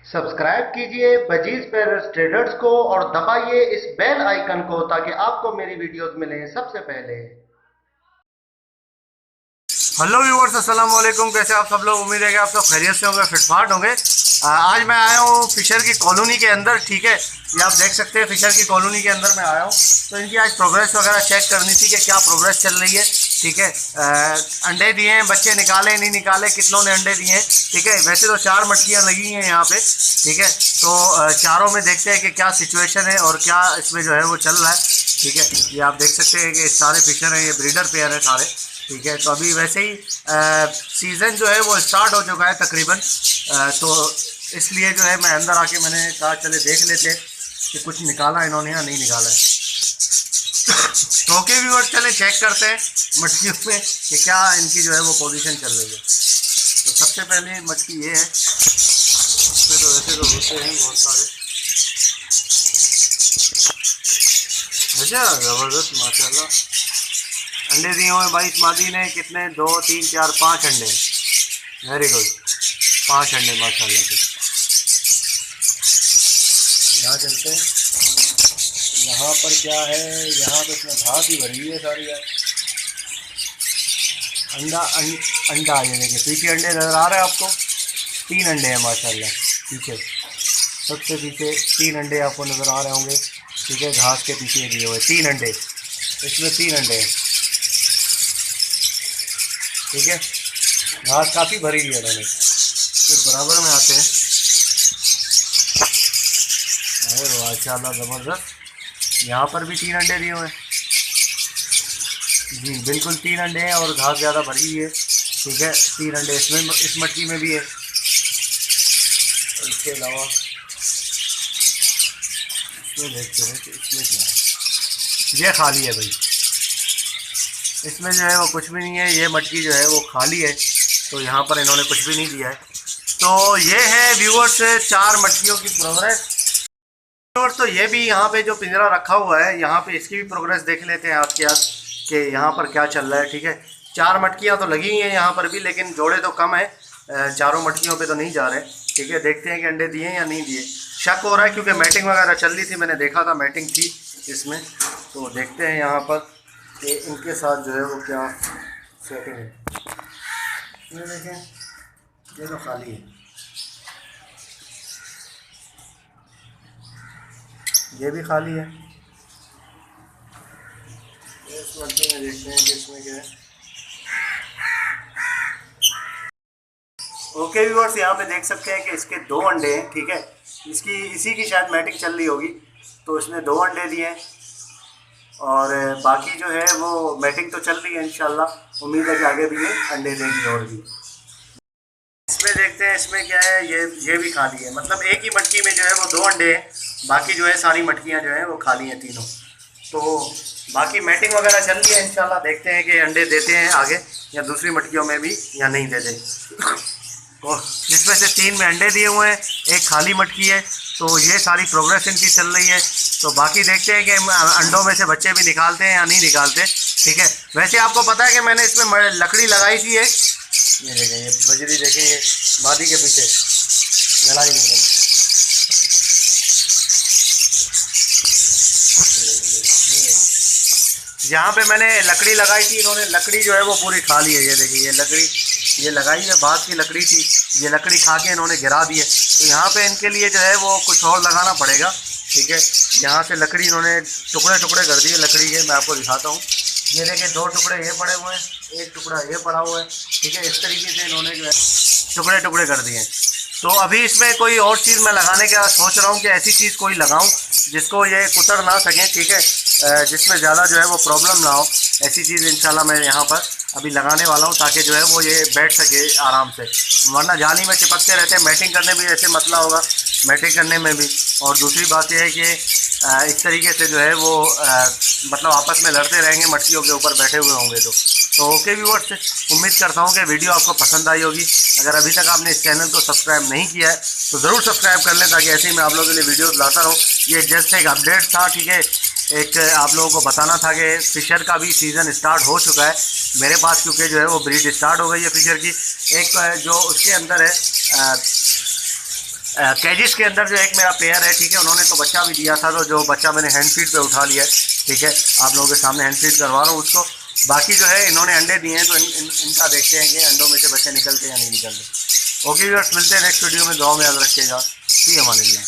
Subscribe कीजिए budgies पेरस traders को और दबाइए इस बेल आइकन को ताकि आपको मेरी वीडियोस मिलें सबसे पहले। हेलो व्यूअर्स, अस्सलाम वालेकुम। कैसे आप सब लोग? उम्मीद है कि आप सब खैरियत से होंगे, फिटफाट होंगे। आज मैं आया हूँ फिशर की कॉलोनी के अंदर। ठीक है, ये आप देख सकते हैं फिशर की कॉलोनी के अंदर मैं आया हूँ। तो इनकी आज प्रोग्रेस वगैरह चेक करनी थी कि क्या प्रोग्रेस चल रही है। ठीक है, अंडे दिए हैं, बच्चे निकाले नहीं निकाले, कितनों ने अंडे दिए हैं। ठीक है, वैसे तो 4 मटकियाँ लगी हैं यहाँ पे। ठीक है, तो चारों में देखते हैं कि क्या सिचुएशन है और क्या इसमें जो है वो चल रहा है। ठीक है, ये आप देख सकते हैं कि सारे फिशर हैं, ये ब्रीडर पेयर है सारे। ठीक है, तो अभी वैसे ही सीज़न जो है वो स्टार्ट हो चुका है तकरीबन। तो इसलिए जो है मैं अंदर आके मैंने कहा चले देख लेते कि कुछ निकाला इन्होंने या नहीं निकाला है। तो ओके व्यूअर्स, चले चेक करते हैं मटकियों में कि क्या इनकी जो है वो पोजीशन चल रही है। तो सबसे पहले मटकी ये है, इसमें तो वैसे तो होते हैं बहुत सारे। अच्छा, ज़बरदस्त माशाल्लाह अंडे दिए हुए भाई इस मादी ने। कितने? 2 3 4 5 अंडे। वेरी गुड, 5 अंडे माशाल्लाह के। यहाँ चलते हैं, यहाँ पर क्या है? यहाँ तो इसमें घास ही भरी हुई है सारी यार। अंडा ये देखिए, पीछे अंडे नज़र आ रहे हैं आपको? 3 अंडे हैं माशाल्लाह पीछे, सबसे पीछे 3 अंडे आपको नज़र आ रहे होंगे। ठीक है, घास के पीछे दिए हुए 3 अंडे, इसमें 3 अंडे हैं। ठीक है, घास काफ़ी भरी हुई है मैंने। तो बराबर में आते हैं। अरे माशाल्लाह ज़बरदस्त, यहाँ पर भी 3 अंडे दिए हुए हैं जी, बिल्कुल 3 अंडे हैं और घास ज़्यादा भरी हुई है। ठीक है, 3 अंडे इसमें, इस मटकी में भी है। इसके अलावा इसमें देखते हैं कि इसमें क्या है। ये खाली है भाई, इसमें जो है वो कुछ भी नहीं है। ये मटकी जो है वो खाली है, तो यहाँ पर इन्होंने कुछ भी नहीं दिया है। तो ये है व्यूअर्स 4 मटकियों की प्रोग्रेस। व्यूअर्स, तो ये भी यहाँ पे जो पिंजरा रखा हुआ है, यहाँ पे इसकी भी प्रोग्रेस देख लेते हैं आपके साथ कि यहाँ पर क्या चल रहा है। ठीक है, 4 मटकियाँ तो लगी हुई हैं यहाँ पर भी, लेकिन जोड़े तो कम है, चारों मटकियों पे तो नहीं जा रहे। ठीक है, देखते हैं कि अंडे दिए या नहीं दिए। शक हो रहा है क्योंकि मैटिंग वगैरह चल रही थी, मैंने देखा था मैटिंग थी इसमें। तो देखते हैं यहाँ पर कि इनके साथ जो है वो क्या सेटिंग है। ये देखें, ये तो खाली है, ये भी खाली है। इस मटकी में देखते हैं कि इसमें क्या है। ओके व्यूअर्स, यहाँ पे देख सकते हैं कि इसके 2 अंडे हैं। ठीक है, इसकी इसी की शायद मैटिंग चल रही होगी, तो इसने 2 अंडे दिए हैं और बाकी जो है वो मैटिंग तो चल रही है। इंशाल्लाह उम्मीद है कि आगे भी ये अंडे देगी। और भी इसमें देखते हैं इसमें क्या है। ये भी खाली है, मतलब एक ही मटकी में जो है वो 2 अंडे हैं, बाकी जो है सारी मटकियाँ जो है वो खाली हैं तीनों। तो बाकी मैटिंग वगैरह चल रही है, इंशाल्लाह देखते हैं कि अंडे देते हैं आगे या दूसरी मटकियों में भी या नहीं देते। तो इसमें से 3 में अंडे दिए हुए हैं, एक खाली मटकी है। तो ये सारी प्रोग्रेस इनकी चल रही है। तो बाकी देखते हैं कि अंडों में से बच्चे भी निकालते हैं या नहीं निकालते। ठीक है, वैसे आपको पता है कि मैंने इसमें लकड़ी लगाई थी एक, ये देखें, ये बजरी देखें, ये मादी के पीछे जलाई गई। यहाँ पे मैंने लकड़ी लगाई थी, इन्होंने लकड़ी जो है वो पूरी खा ली है। ये देखिए, ये लकड़ी ये लगाई है, बाँस की लकड़ी थी, ये लकड़ी खा के इन्होंने गिरा दी है। तो यहाँ पे इनके लिए जो है वो कुछ और लगाना पड़ेगा। ठीक है, यहाँ से लकड़ी इन्होंने टुकड़े टुकड़े कर दिए लकड़ी के। मैं आपको दिखाता हूँ, ये देखिए 2 टुकड़े ये पड़े हुए हैं, एक टुकड़ा ये पड़ा हुआ है। ठीक है, इस तरीके से इन्होंने जो है टुकड़े टुकड़े कर दिए हैं। तो अभी इसमें कोई और चीज़ मैं लगाने का सोच रहा हूँ कि ऐसी चीज़ कोई लगाऊँ जिसको ये कुतर ना सकें। ठीक है, जिसमें ज़्यादा जो है वो प्रॉब्लम ना हो। ऐसी चीज़ इंशाल्लाह मैं यहाँ पर अभी लगाने वाला हूँ ताकि जो है वो ये बैठ सके आराम से, वरना जाली में चिपकते रहते हैं। मैटिंग करने में ऐसे मसला होगा, मैटिंग करने में भी। और दूसरी बात यह है कि इस तरीके से जो है वो मतलब आपस में लड़ते रहेंगे, मटकियों के ऊपर बैठे हुए होंगे। तो ओके व्यूअर्स, उम्मीद करता हूँ कि वीडियो आपको पसंद आई होगी। अगर अभी तक आपने इस चैनल को सब्सक्राइब नहीं किया है तो ज़रूर सब्सक्राइब कर लें, ताकि ऐसे ही मैं आप लोगों के लिए वीडियोस लाता रहूँ। ये जस्ट एक अपडेट था। ठीक है, एक आप लोगों को बताना था कि फ़िशर का भी सीज़न स्टार्ट हो चुका है मेरे पास, क्योंकि जो है वो ब्रीड स्टार्ट हो गई है फ़िशर की। एक जो उसके अंदर है कैजिस के अंदर जो एक मेरा पेयर है, ठीक है, उन्होंने तो बच्चा भी दिया था, तो जो बच्चा मैंने हैंड फीड पे उठा लिया है, ठीक है, आप लोगों के सामने हैंड फीड करवा रहा हूँ उसको। बाकी जो है इन्होंने अंडे दिए हैं, तो इनका देखते हैं कि अंडों में से बच्चे निकलते या नहीं निकलते। ओके व्यूअर्स, मिलते हैं नेक्स्ट वीडियो में, दुआ में याद रखिएगा। ठीक है, मान लीजिए।